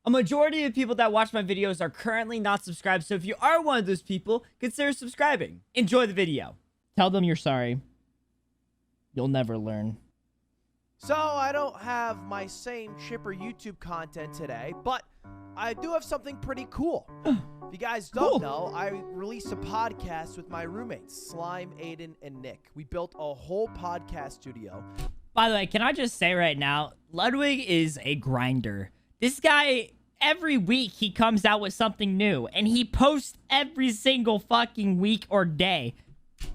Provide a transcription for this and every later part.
A majority of people that watch my videos are currently not subscribed, so if you are one of those people, consider subscribing. Enjoy the video. Tell them you're sorry. You'll never learn. So I don't have my same chipper YouTube content today, but I do have something pretty cool. If you guys don't know, I released a podcast with my roommates, Slime, Aiden, and Nick. We built a whole podcast studio. By the way, can I just say right now, Ludwig is a grinder. This guy, every week he comes out with something new, and he posts every single fucking week or day.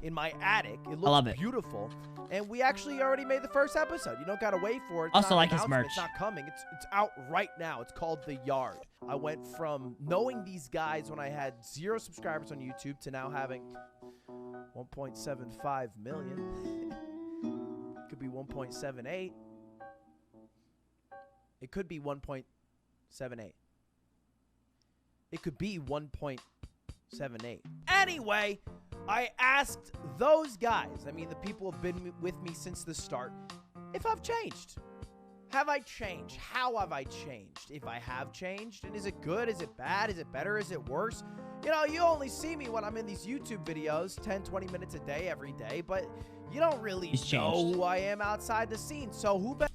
In my attic. It looks I love it. Beautiful. And we actually already made the first episode. You don't gotta wait for it. It's Also not like an his announcement. merch. It's not coming. It's out right now. It's called The Yard. I went from knowing these guys when I had 0 subscribers on YouTube to now having 1.75 million. Could be 1.78. It could be 1.78. It could be 1.78. Anyway, I asked those guys, I mean the people who have been with me since the start, if I've changed. Have I changed? How have I changed? If I have changed, and is it good? Is it bad? Is it better? Is it worse? You know, you only see me when I'm in these YouTube videos 10, 20 minutes a day every day, but you don't really know who I am outside the scene. So who better?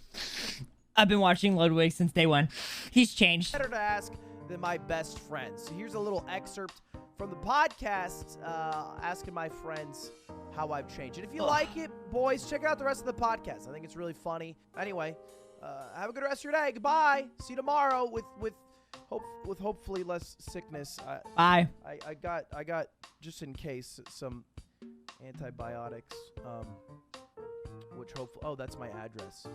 I've been watching Ludwig since day one. He's changed. Better to ask than my best friends. So here's a little excerpt from the podcast, asking my friends how I've changed. And if you like it, boys, check out the rest of the podcast. I think it's really funny. Anyway, have a good rest of your day. Goodbye. See you tomorrow with hopefully less sickness. Bye. I got just in case some antibiotics. Which hopefully, oh, that's my address.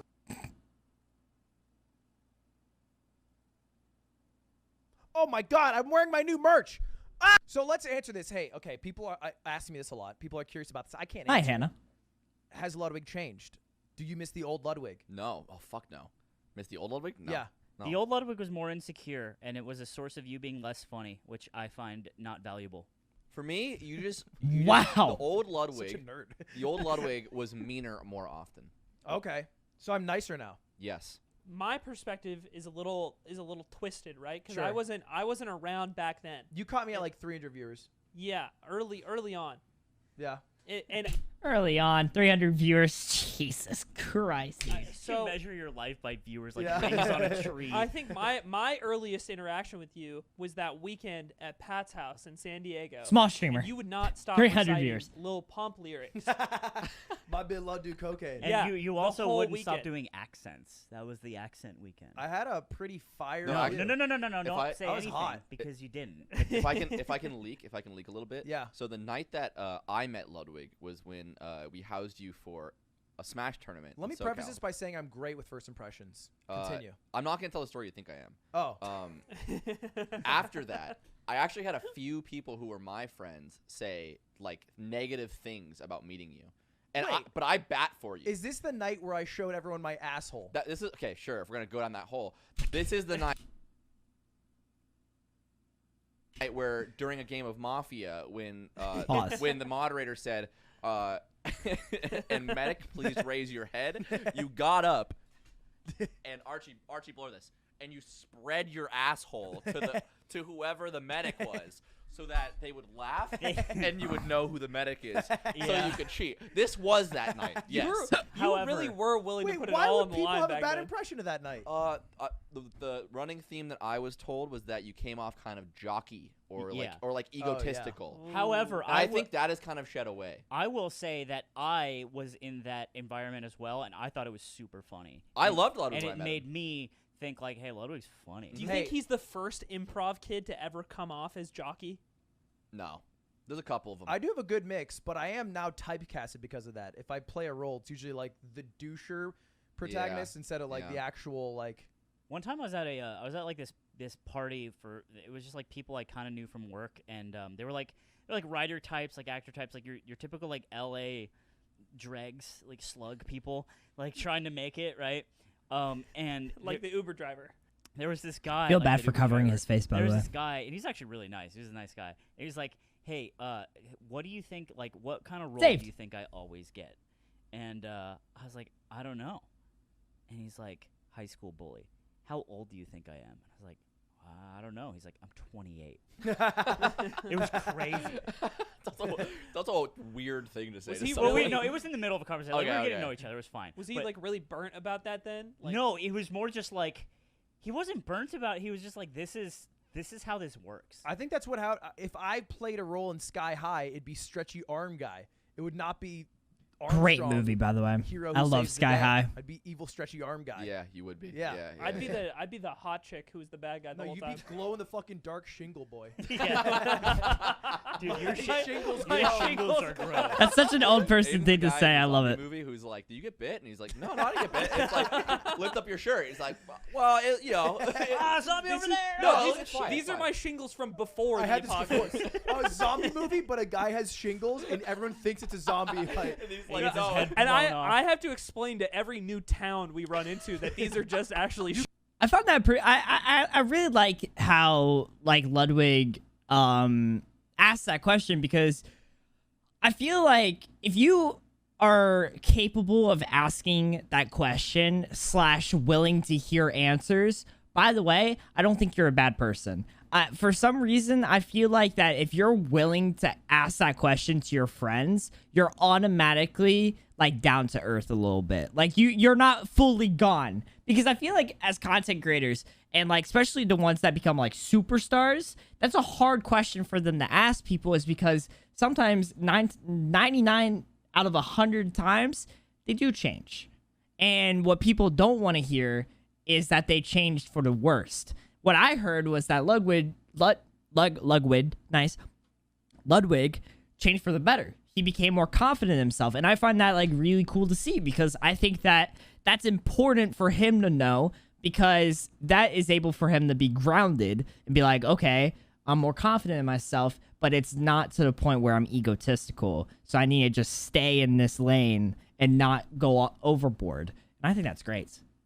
Oh my God, I'm wearing my new merch. Ah! So let's answer this. Hey, okay, people are asking me this a lot. People are curious about this. I can't answer. Hi, Hannah. Has Ludwig changed? Do you miss the old Ludwig? No. Oh, fuck no. Miss the old Ludwig? No. Yeah. No. The old Ludwig was more insecure, and it was a source of you being less funny, which I find not valuable. For me, Wow. The old Ludwig. Such a nerd. The old Ludwig was meaner more often. Okay, so I'm nicer now. Yes. My perspective is a little twisted, right? Because Sure. I wasn't around back then. You caught me at like 300 viewers. Yeah, early on. Yeah. And Early on, 300 viewers. Jesus Christ. so measure your life by viewers like Yeah. things on a tree. I think my earliest interaction with you was that weekend at Pat's house in San Diego. Small And streamer. you would not stop 300 reciting viewers. Lil Pump lyrics. My bit love do cocaine. and yeah, you the also whole wouldn't stop weekend. doing accents. That was the accent weekend. I had a pretty fire. No, no, I- no, no, no, no, no, no! Don't I- say I was anything hot. because you didn't. if I can leak a little bit. Yeah. So the night that I met Ludwig was when we housed you for a Smash tournament. Let me in preface SoCal. this by saying I'm great with first impressions. Continue. I'm not gonna tell the story you think I am. Oh. After that, I actually had a few people who were my friends say like negative things about meeting you, and Wait. but I bat for you. Is this the night where I showed everyone my asshole? This is okay. Sure, if we're gonna go down that hole, this is the night where during a game of Mafia, when Pause. when the moderator said, "And medic, please raise your head," you got up, and Archie, blow this, and you spread your asshole to whoever the medic was. So that they would laugh, and you would know who the medic is, so you could cheat. This was that night, yes. You really were willing Wait, to put it why all would on the people line have a back bad then. impression of that night? The running theme that I was told was that you came off kind of jockey or Yeah. like egotistical. However, I think that is kind of shed away. I will say that I was in that environment as well, and I thought it was super funny. I loved Ludwig and when I it met made him. me think like, hey, Ludwig's funny. Do you Hey. think he's the first improv kid to ever come off as jockey? No, there's a couple of them. I do have a good mix, but I am now typecasted because of that. If I play a role, it's usually like the doucher protagonist instead of like the actual like. One time I was at like this party for, it was just like people I kind of knew from work, and they were like writer types, like actor types, like your typical like LA dregs, like slug people, like trying to make it, right? And Like the Uber driver. there was this guy. Feel like, bad the for Uber covering driver. his face, by There the was way. this guy, and he's actually really nice. He was a nice guy. And he was like, hey, what do you think, like, what kind of role Saved. do you think I always get? And I was like, I don't know. And he's like, high school bully. How old do you think I am? And I was like, don't know. He's like, I'm 28. It was crazy. That's a weird thing to say. Was to he someone. Well, wait, no, it was in the middle of a conversation. Like, Okay, we were getting okay. to know each other. It was fine. Was he But like really burnt about that then? Like, no, it was more just like he wasn't burnt about it. He was just like, this is how this works. I think that's how if I played a role in Sky High, it'd be stretchy arm guy. It would not be Great Armstrong, movie, by the way. hero I who love saves the Sky day. High. I'd be evil stretchy arm guy. Yeah, you would be. Yeah. I'd be the hot chick who was the bad guy the No, whole you'd time. be glow in the fucking dark shingle boy. Yeah. Dude, your shingles your grow. shingles are gross. That's such an old person Aiden's thing the to guy say. in the I love zombie it. Movie who's like, do you get bit? And he's like, no, I didn't get bit. It's like, lift up your shirt. He's like, well, Zombie over there. No, these, it's fine, these it's are fine. my shingles from before I the had this before. apocalypse. A zombie movie, but a guy has shingles, and everyone thinks it's a zombie. Like, And he's He like, gets his no. head And blown off. I have to explain to every new town we run into that these are just actually. I found that I really like how like Ludwig asked that question, because I feel like if you are capable of asking that question / willing to hear answers, by the way, I don't think you're a bad person. For some reason, I feel like that if you're willing to ask that question to your friends, you're automatically like down to earth a little bit. Like you're not fully gone, because I feel like as content creators, and like especially the ones that become like superstars, that's a hard question for them to ask people, is because sometimes 99 out of 100 times they do change. And what people don't want to hear is that they changed for the worst. What I heard was that Ludwig changed for the better. He became more confident in himself. And I find that like really cool to see, because I think that that's important for him to know, because that is able for him to be grounded and be like, okay, I'm more confident in myself, but it's not to the point where I'm egotistical. So I need to just stay in this lane and not go overboard. And I think that's great.